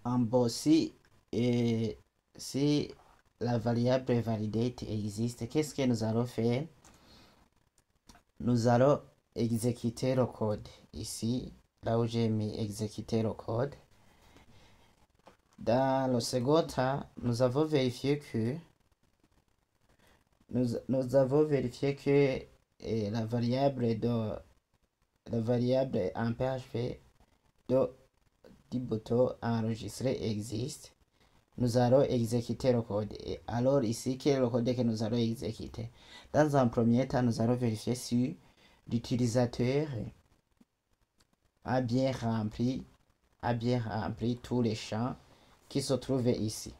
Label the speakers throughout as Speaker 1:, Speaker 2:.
Speaker 1: En bas, si la variable validate existe, qu'est-ce que nous allons faire? Nous allons exécuter le code. Ici, là où j'ai mis exécuter le code. Dans le second temps, nous avons vérifié que la variable en PHP du bouton enregistrer existe. Nous allons exécuter le code. Et alors ici, quel est le code que nous allons exécuter? Dans un premier temps, nous allons vérifier si l'utilisateur a bien rempli tous les champs qui se trouvent ici.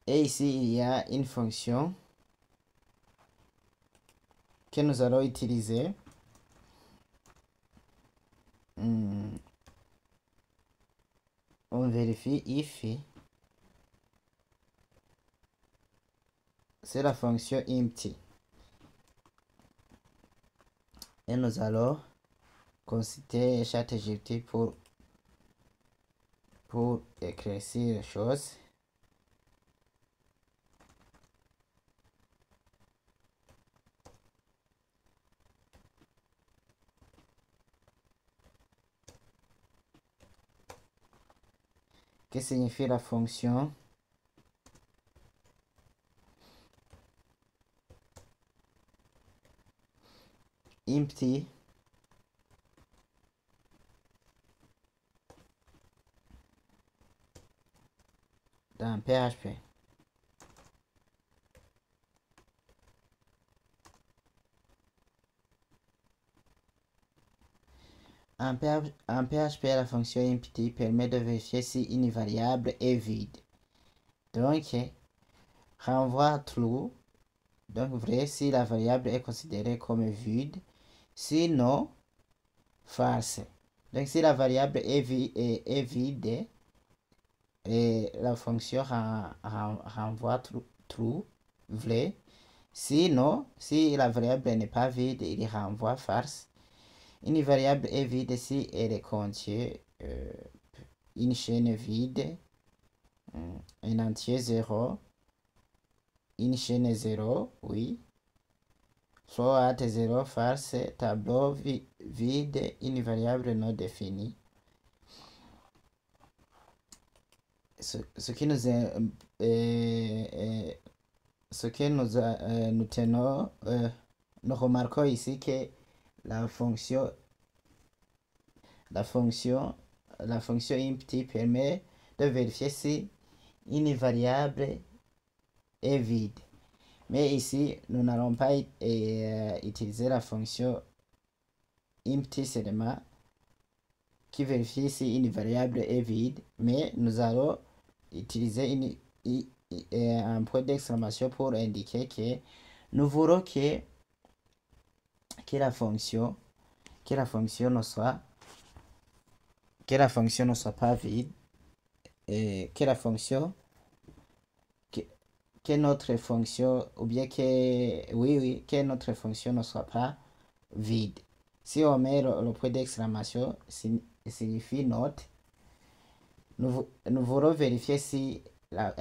Speaker 1: Et ici, il y a une fonction que nous allons utiliser. On vérifie if. C'est la fonction empty. Et nous allons consulter ChatGPT pour éclaircir les choses. Que signifie la fonction empty dans PHP? En PHP, la fonction empty permet de vérifier si une variable est vide. Donc, renvoie true, donc vrai si la variable est considérée comme vide. Sinon, false. Donc, si la variable est vide, et la fonction renvoie true, vrai. Sinon, si la variable n'est pas vide, il renvoie false. Une variable est vide si elle contient une chaîne vide, un entier 0, une chaîne 0, oui. Float 0, false, tableau vide, une variable non définie. Ce que nous tenons, nous remarquons ici que la fonction empty permet de vérifier si une variable est vide. Mais ici, nous n'allons pas utiliser la fonction empty seulement qui vérifie si une variable est vide, mais nous allons utiliser un point d'exclamation pour indiquer que nous voulons que la fonction ne soit pas vide, et que notre fonction, ou bien que notre fonction ne soit pas vide. Si on met le point d'exclamation, signifie note. Nous voulons vérifier si la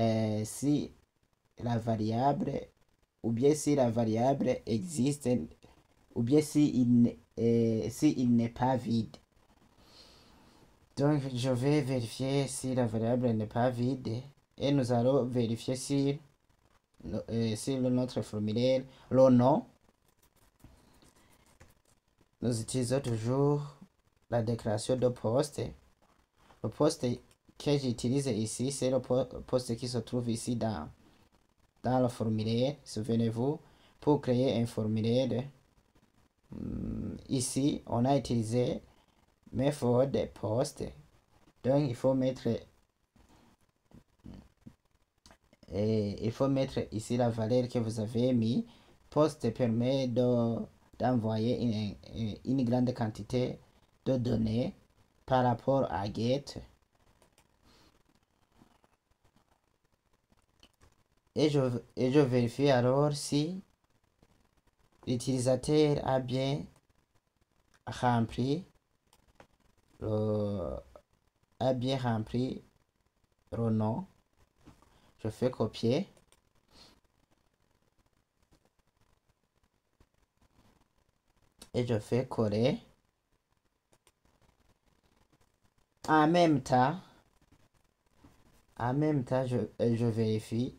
Speaker 1: variable, ou bien si la variable existe, ou bien si il n'est pas vide. Donc, je vais vérifier si la variable n'est pas vide, et nous allons vérifier si notre formulaire, le nom, nous utilisons toujours la déclaration de poste. Le poste que j'utilise ici, c'est le poste qui se trouve ici dans le formulaire. Souvenez-vous, pour créer un formulaire, ici, on a utilisé méthode poste. Donc, il faut mettre ici la valeur que vous avez mis. Poste permet d'envoyer une grande quantité de données par rapport à get. Et je vérifie alors si l'utilisateur a bien rempli a bien rempli le nom. Je fais copier. Et je fais coller. En même temps, je vérifie.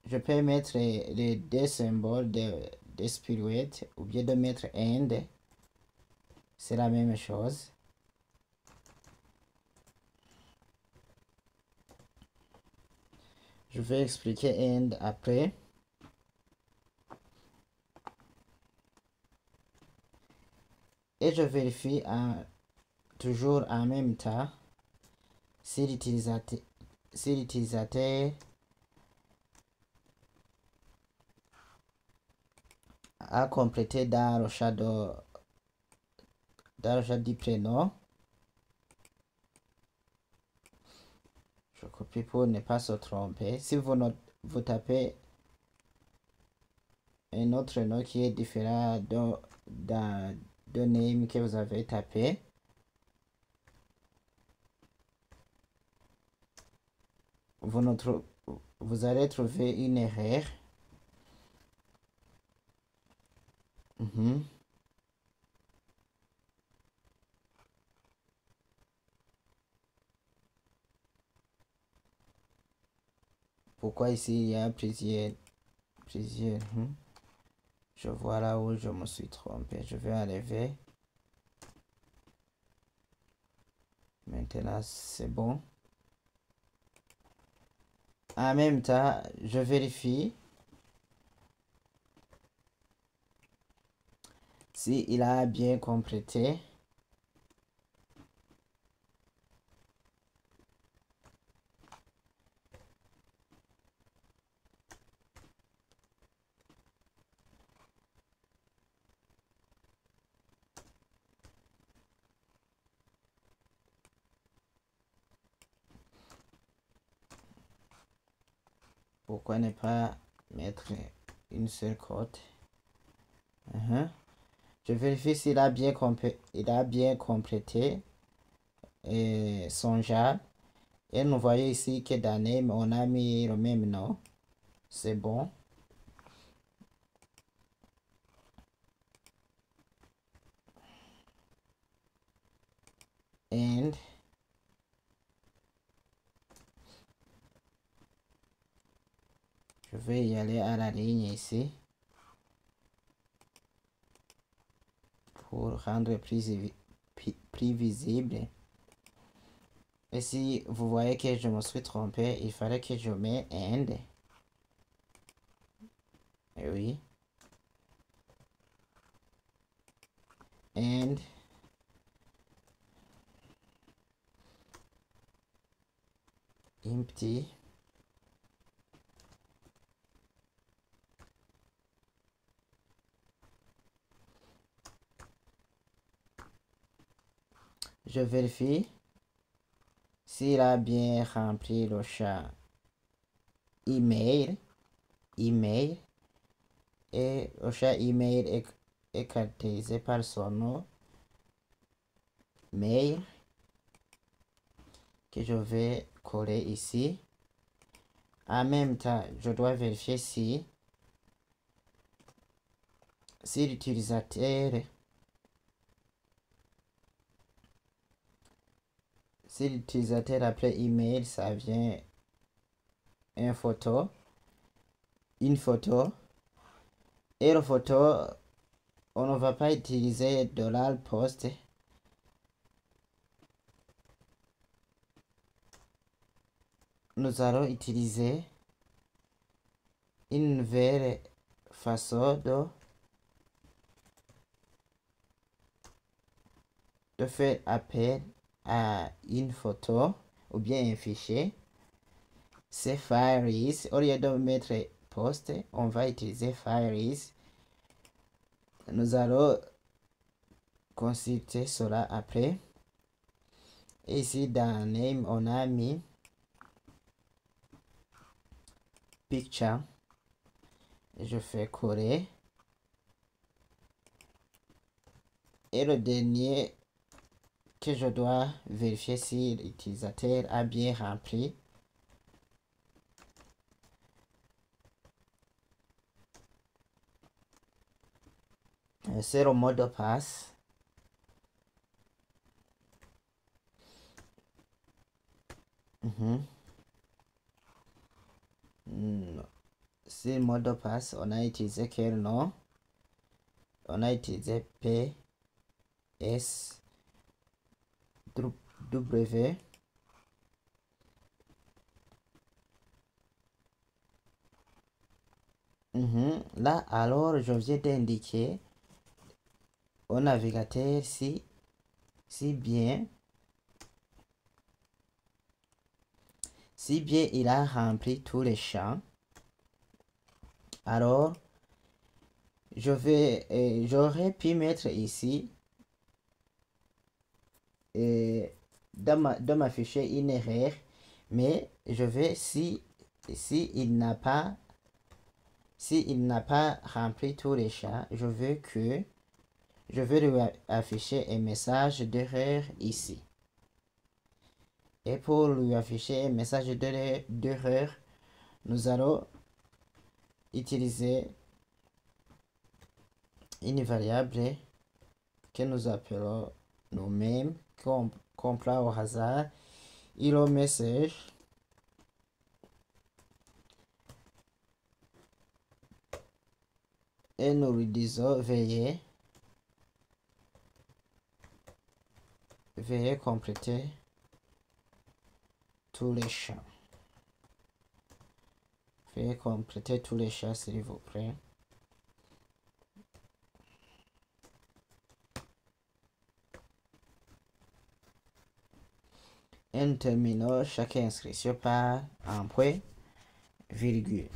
Speaker 1: Je peux mettre les deux symboles de pirouette ou bien de mettre end. C'est la même chose. Je vais expliquer end après. Et je vérifie toujours en même temps si l'utilisateur a complété dans le chat du prénom. Je copie pour ne pas se tromper. Si vous tapez un autre nom qui est différent de name que vous avez tapé, vous allez trouver une erreur. Pourquoi ici il y a plusieurs. Je vois là où je me suis trompé. Je vais enlever. Maintenant, c'est bon. En même temps, je vérifie si il a bien complété. Pourquoi ne pas mettre une seule cote? Je vérifie s'il a bien complété son job. Et nous voyons ici que dans name, on a mis le même nom. C'est bon. And je vais y aller à la ligne ici pour rendre plus visible. Et si vous voyez que je me suis trompé, il fallait que je mette and. Et oui. And empty. Je vérifie s'il a bien rempli le champ email. Et le champ email est caractérisé par son nom mail que je vais coller ici. En même temps, je dois vérifier si l'utilisateur après email, ça vient une photo. Et la photo, on ne va pas utiliser $post. Nous allons utiliser une nouvelle façon de faire appel à une photo ou bien un fichier. C'est Firebase. Au lieu de mettre post, on va utiliser Firebase. Nous allons consulter cela après. Et ici dans name, on a mis picture. Je fais coller. Et le dernier que je dois vérifier si l'utilisateur a bien rempli. C'est le mot de passe. C'est le mot de passe. On a utilisé quel nom? On a utilisé P, S, W. Là, alors, je viens d'indiquer au navigateur si bien il a rempli tous les champs. Alors, j'aurais pu mettre ici dans ma fichier une erreur, mais je vais si il n'a pas rempli tous les champs, je vais lui afficher un message d'erreur ici. Et pour lui afficher un message d'erreur, nous allons utiliser une variable que nous appelons nous-mêmes, qu'on prend au hasard, hello message. Et nous lui disons veuillez compléter tous les champs. Veuillez compléter tous les champs, s'il vous plaît. Et nous terminons chaque inscription par un point, virgule.